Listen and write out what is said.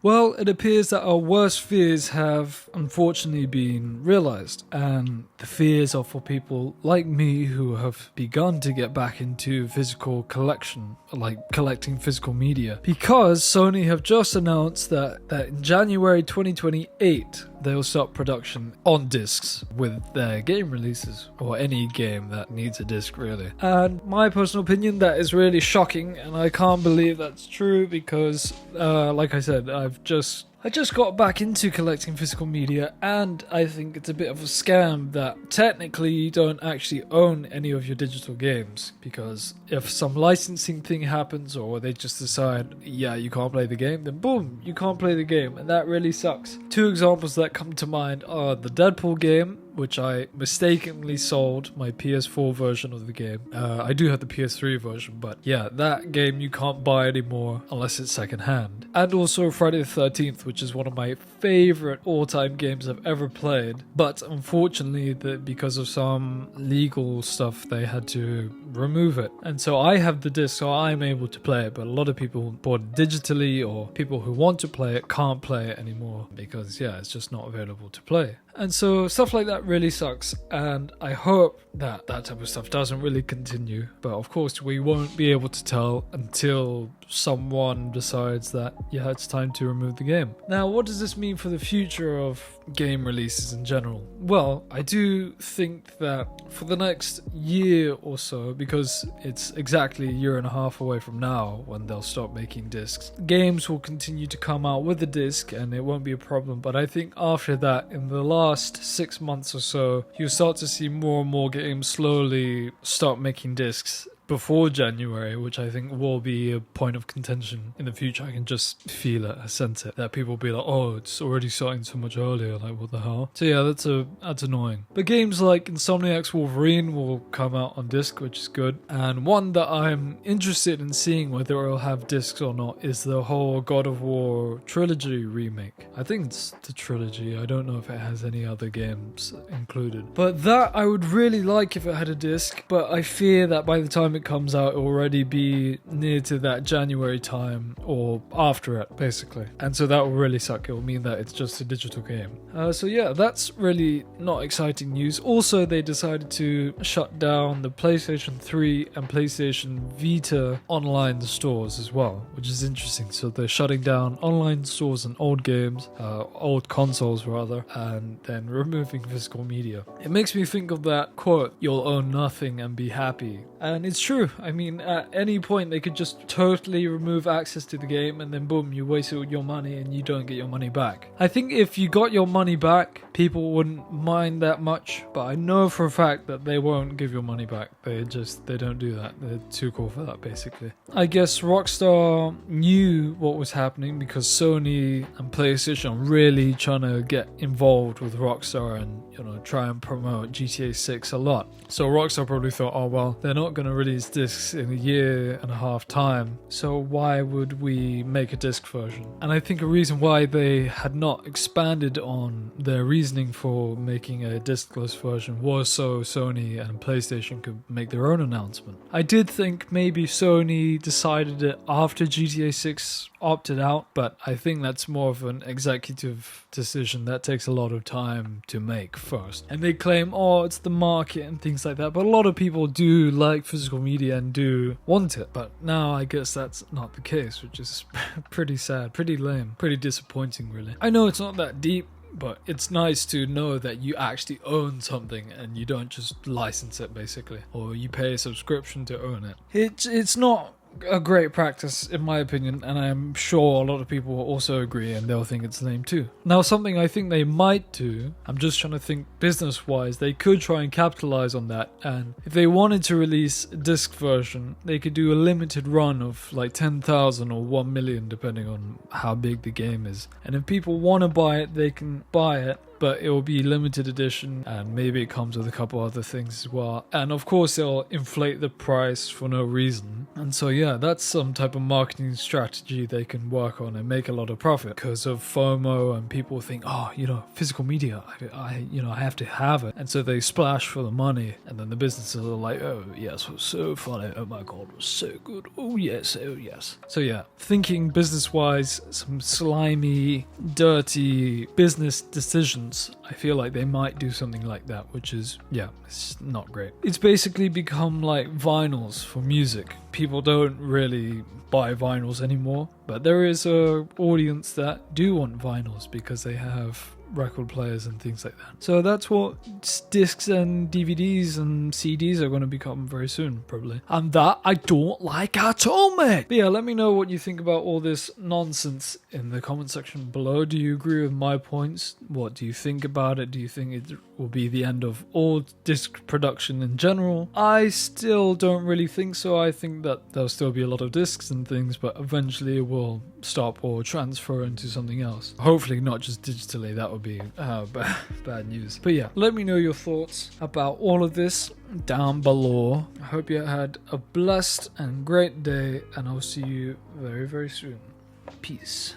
Well, it appears that our worst fears have unfortunately been realized, and the fears are for people like me who have begun to get back into physical collection, like collecting physical media, because Sony have just announced that in January 2028 they'll start production on discs with their game releases, or any game that needs a disc really. And my personal opinion, that is really shocking, and I can't believe that's true because like I said, I just got back into collecting physical media, and I think it's a bit of a scam that technically you don't actually own any of your digital games, because if some licensing thing happens or they just decide, yeah, you can't play the game, then boom, you can't play the game, and that really sucks. Two examples that come to mind are the Deadpool game, which I mistakenly sold my PS4 version of the game. I do have the PS3 version, but yeah, that game you can't buy anymore unless it's secondhand. And also Friday the 13th, which is one of my favorite all-time games I've ever played. But unfortunately, because of some legal stuff, they had to remove it. And so I have the disc, so I'm able to play it, but a lot of people bought it digitally, or people who want to play it can't play it anymore because, yeah, it's just not available to play. And so stuff like that really sucks, and I hope that type of stuff doesn't really continue. But of course, we won't be able to tell until someone decides that, yeah, it's time to remove the game. Now, what does this mean for the future of game releases in general? Well, I do think that for the next year or so, because it's exactly a year and a half away from now when they'll stop making discs, games will continue to come out with a disc and it won't be a problem. But I think after that, in the last 6 months or so, you'll start to see more and more games slowly start making discs before January, which I think will be a point of contention in the future. I can just feel it, I sense it, that people will be like, oh, it's already starting so much earlier, like what the hell. So yeah, that's annoying. But games like Insomniac's Wolverine will come out on disc, which is good. And one that I'm interested in seeing whether it'll have discs or not is the whole God of War trilogy remake. I think it's the trilogy, I don't know if it has any other games included. But that I would really like if it had a disc, but I fear that by the time it comes out, it will already be near to that January time or after it, basically. And so that will really suck. It will mean that it's just a digital game. So yeah, that's really not exciting news. Also, they decided to shut down the PlayStation 3 and PlayStation Vita online stores as well, which is interesting. So they're shutting down online stores and old games, old consoles rather, and then removing physical media. It makes me think of that quote, "You'll own nothing and be happy." And it's true. I mean, at any point they could just totally remove access to the game, and then boom, you wasted your money and you don't get your money back. I think if you got your money back, people wouldn't mind that much, but I know for a fact that they won't give your money back. They don't do that. They're too cool for that, basically. I guess Rockstar knew what was happening because Sony and PlayStation are really trying to get involved with Rockstar and, try and promote GTA 6 a lot. So Rockstar probably thought, oh well, they're not going to release discs in a year and a half time, so why would we make a disc version? And I think a reason why they had not expanded on their reasoning for making a discless version was so Sony and PlayStation could make their own announcement. I did think maybe Sony decided it after GTA 6 opted out, but I think that's more of an executive decision that takes a lot of time to make first. And they claim, oh, it's the market and things like that, but a lot of people do like physical media and do want it. But now I guess that's not the case, which is pretty sad, pretty lame, pretty disappointing really. I know it's not that deep, but it's nice to know that you actually own something and you don't just license it basically, or you pay a subscription to own it. It's not a great practice in my opinion, and I'm sure a lot of people will also agree and they'll think it's lame too. Now, something I think they might do, I'm just trying to think business wise, they could try and capitalize on that, and if they wanted to release a disc version, they could do a limited run of like 10,000 or 1 million depending on how big the game is, and if people want to buy it, they can buy it but it will be limited edition, and maybe it comes with a couple other things as well. And of course, they'll inflate the price for no reason. And so yeah, that's some type of marketing strategy they can work on and make a lot of profit because of FOMO, and people think, oh, physical media, I have to have it. And so they splash for the money, and then the businesses are like, oh yes, it was so funny, oh my god, it was so good, oh yes. So yeah, thinking business wise, some slimy, dirty business decisions, I feel like they might do something like that, which is, yeah, it's not great. It's basically become like vinyls for music. People don't really buy vinyls anymore, but there is a audience that do want vinyls because they have record players and things like that. So that's what discs and DVDs and CDs are going to become very soon, probably. And that I don't like at all, mate. But yeah, let me know what you think about all this nonsense in the comment section below. Do you agree with my points? What do you think about it? Do you think it will be the end of all disc production in general? I still don't really think so. I think that there'll still be a lot of discs and things, but eventually it will stop or transfer into something else. Hopefully not just digitally. That would be bad news. But yeah, let me know your thoughts about all of this down below. I hope you had a blessed and great day, and I'll see you very, very soon. Peace.